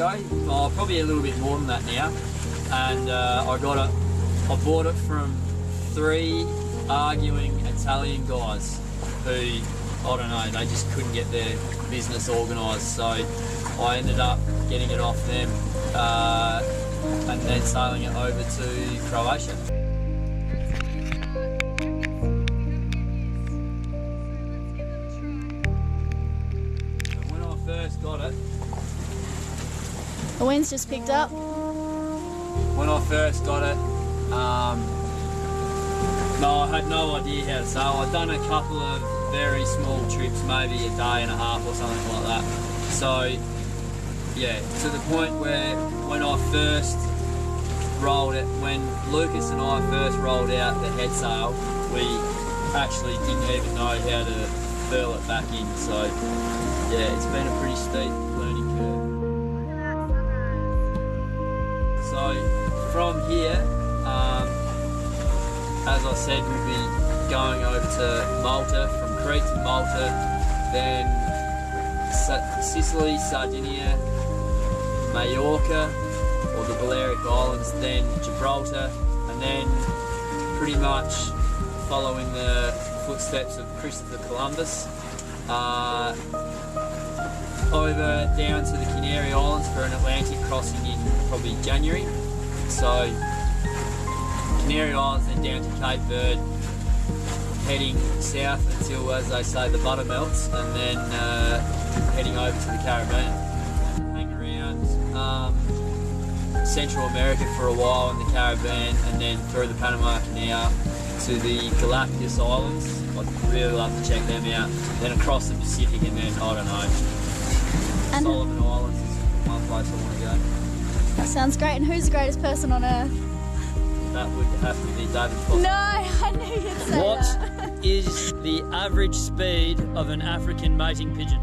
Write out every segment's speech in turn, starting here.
Oh, probably a little bit more than that now. And I bought it from 3 arguing Italian guys who, I don't know, they just couldn't get their business organised. So I ended up getting it off them and then sailing it over to Croatia. When I first got it, the wind's just picked up. when I first got it, no, I had no idea how to sail. I'd done a couple of very small trips, maybe a day and a half or something like that. So, yeah, to the point where when I first rolled it, when Lucas and I first rolled out the head sail, we actually didn't even know how to furl it back in. So, yeah, it's been a pretty steep learning curve. So from here, as I said, we'll be going over to Malta, from Crete to Malta, then Sicily, Sardinia, Majorca, or the Balearic Islands, then Gibraltar, and then pretty much following the footsteps of Christopher Columbus, over down to the Canary Islands for an Atlantic crossing in probably January. So Canary Islands, then down to Cape Verde, heading south until, as they say, the butter melts, and then heading over to the Caribbean. Hang around Central America for a while in the Caribbean, and then through the Panama Canal to the Galapagos Islands. I'd really love to check them out. Then across the Pacific, and then, I don't know, And Solomon Islands is one place I want to go. that sounds great. And who's the greatest person on earth? That would have to be David Foster. No, I knew you'd say What that. is the average speed of an African mating pigeon?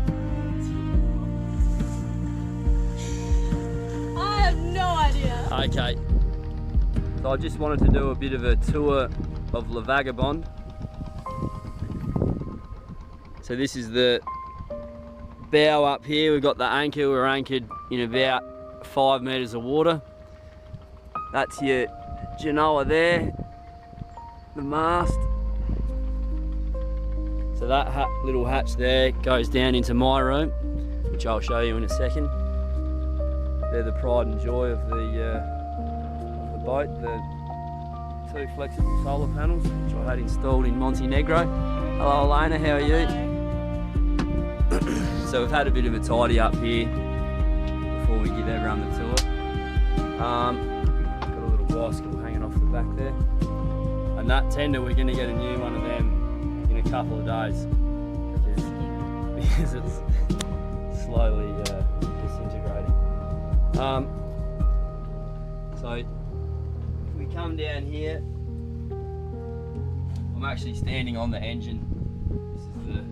I have no idea. Okay. So I just wanted to do a bit of a tour of La Vagabond. So this is the bow up here. We've got the anchor. We're anchored in about 5 metres of water. That's your Genoa there, the mast. So that little hatch there goes down into my room, which I'll show you in a second. They're the pride and joy of the boat, the 2 flexible solar panels, which I had installed in Montenegro. Hello Elena, how are you? So we've had a bit of a tidy up here before we give everyone the tour. Got a little bicycle hanging off the back there. And that tender, we're going to get a new one of them in a couple of days because it's slowly disintegrating. So if we come down here, I'm actually standing on the engine. This is the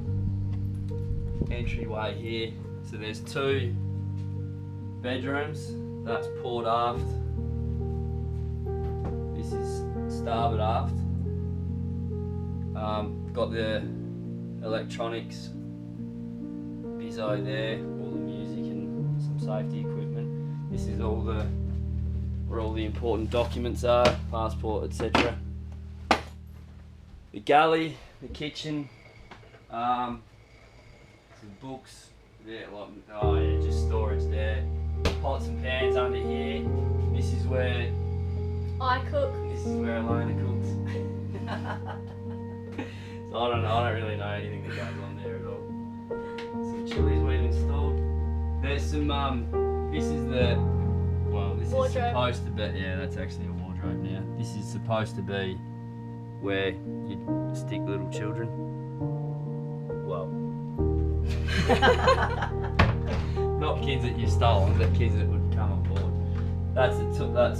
entryway here. So there's 2 bedrooms. That's port aft. This is starboard aft. Got the electronics, bizzo there, all the music and some safety equipment. This is where all the important documents are, passport, etc. The galley, the kitchen, some books, there, just storage there. Pots and pans under here. This is where I cook. This is where Elena cooks. So I don't really know anything that goes on there at all. Some chilies we've installed. There's some this is the this wardrobe. is supposed to be, yeah, that's actually a wardrobe now. This is supposed to be where you'd stick little children. Well, not kids that you've stolen, but kids that would come on board. That's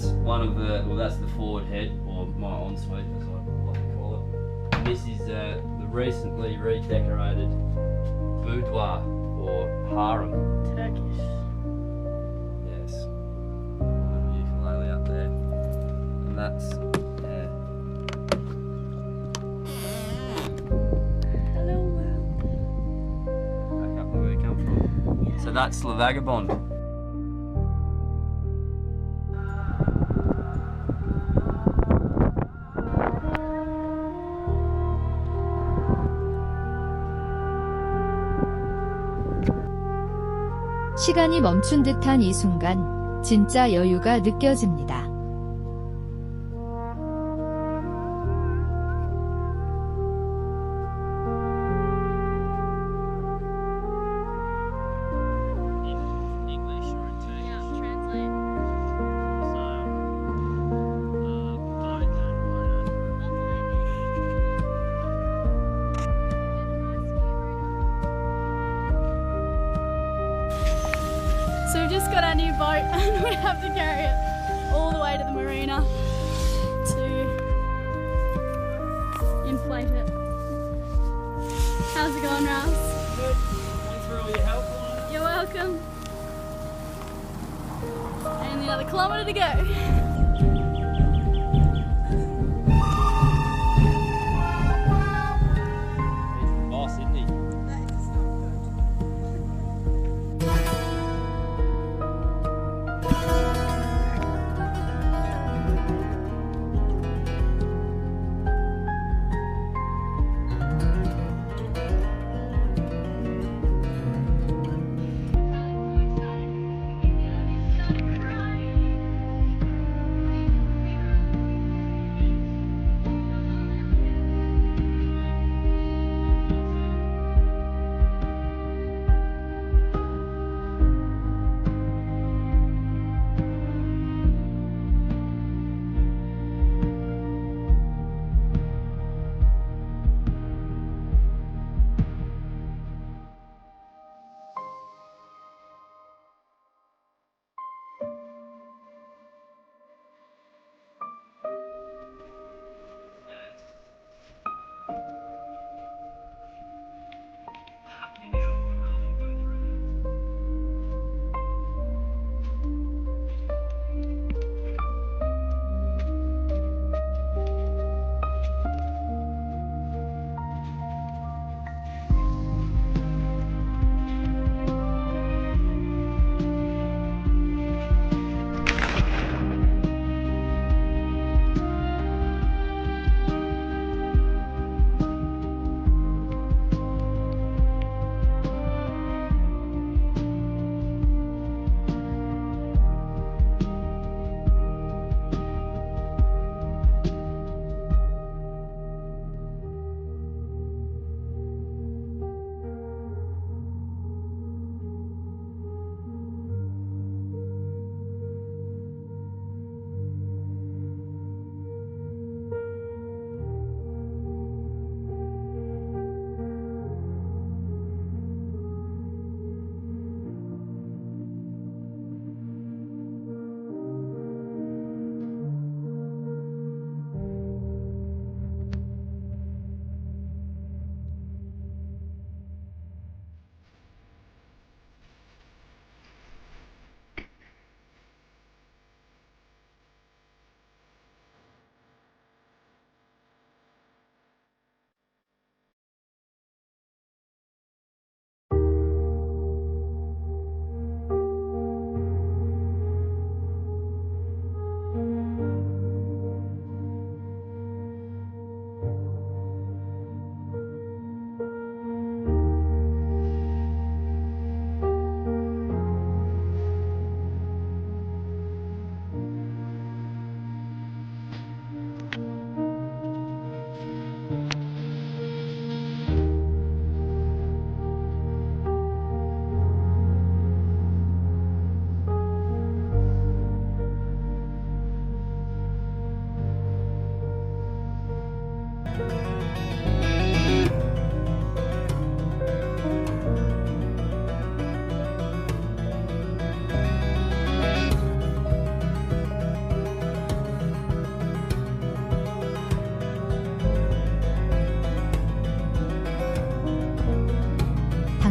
one of the, that's the forward head, or my ensuite, as I like to call it. And this is the recently redecorated boudoir, or harem. Turkish. Yes. Little ukulele up there. And that's, Hello world. back up where we come from. So that's La Vagabond. 시간이 멈춘 듯한 이 순간, 진짜 여유가 느껴집니다. So we've just got our new boat and we have to carry it all the way to the marina to inflate it. How's it going, Rouse? Good. Thanks for all your help on it. You're welcome. Only another kilometre to go. Boss, isn't he?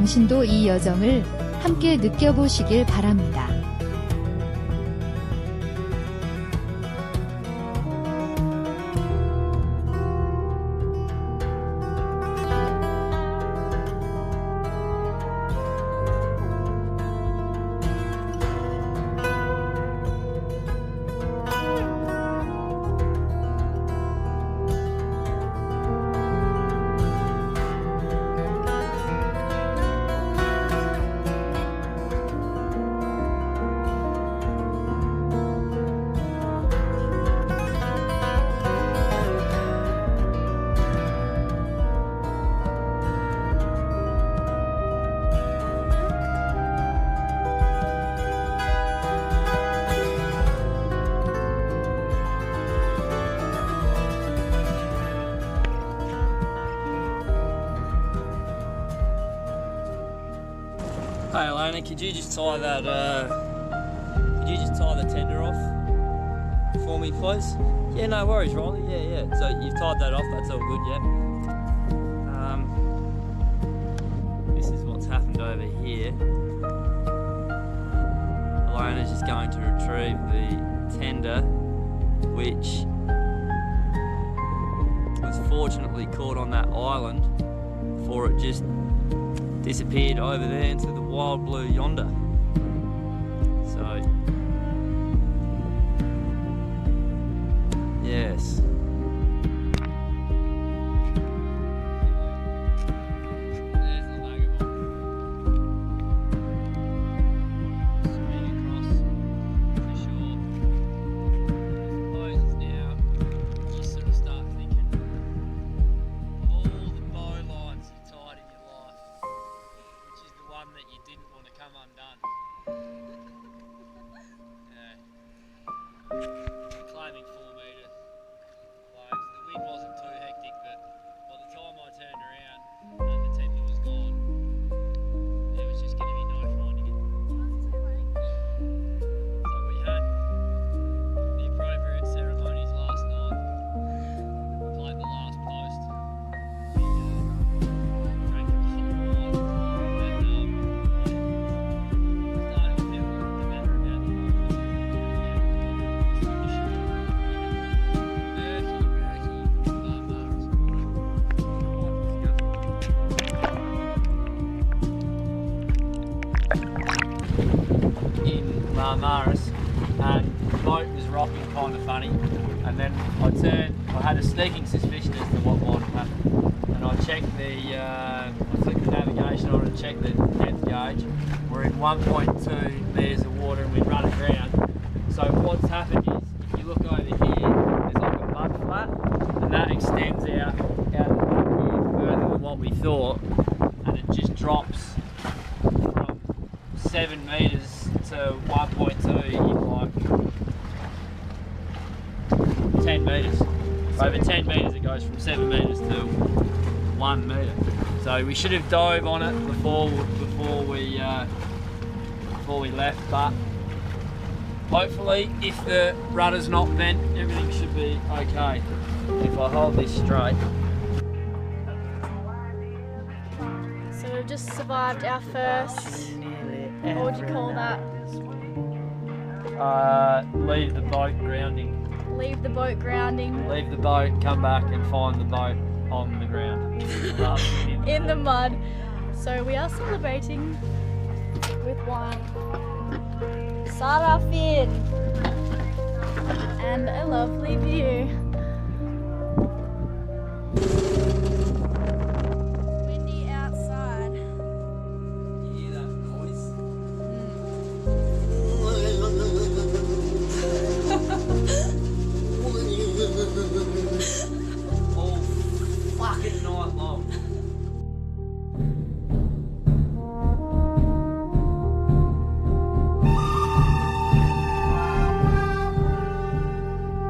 당신도 이 여정을 함께 느껴보시길 바랍니다. Hey Elena, could you just tie that, could you just tie the tender off for me, please? Yeah, no worries, Riley. Yeah. So you've tied that off, that's all good, yeah. This is what's happened over here. Elena's just going to retrieve the tender, which was fortunately caught on that island before it just disappeared over there into the wild blue yonder. So, yes. There's the vagabond. Swimming across the shore. I suppose it's now, you sort of start thinking all the bowlines you've tied in your life, which is the one that you didn't want to come undone. Yeah. Claiming 4 metre waves. The wind wasn't too hectic, but by the time I turned around and the tender was gone, there was just going to be no finding it. So we had the appropriate ceremonies last night. We played the last post. We drank a hot wine and started to feel a bit better about the in Marmaris, and the boat was rocking kind of funny, and then I had a sneaking suspicion as to what might have happened, and I checked I flicked the navigation on and checked the depth gauge. We're in 1.2 metres of water and we'd run aground. So what's happened is, if you look over here, there's like a mud flat, and that extends out here further than what we thought, and it just drops from 7 metres to 1.2 in like 10 metres. Over 10 metres it goes from 7 metres to 1 metre. So we should have dove on it before we left, but hopefully if the rudder's not bent, everything should be okay. If I hold this straight. So we've just survived our first, what would you call that? Leave the boat grounding. Leave the boat grounding. Leave the boat, come back and find the boat on the ground. In the mud. So we are celebrating with wine. Sarafin and a lovely view.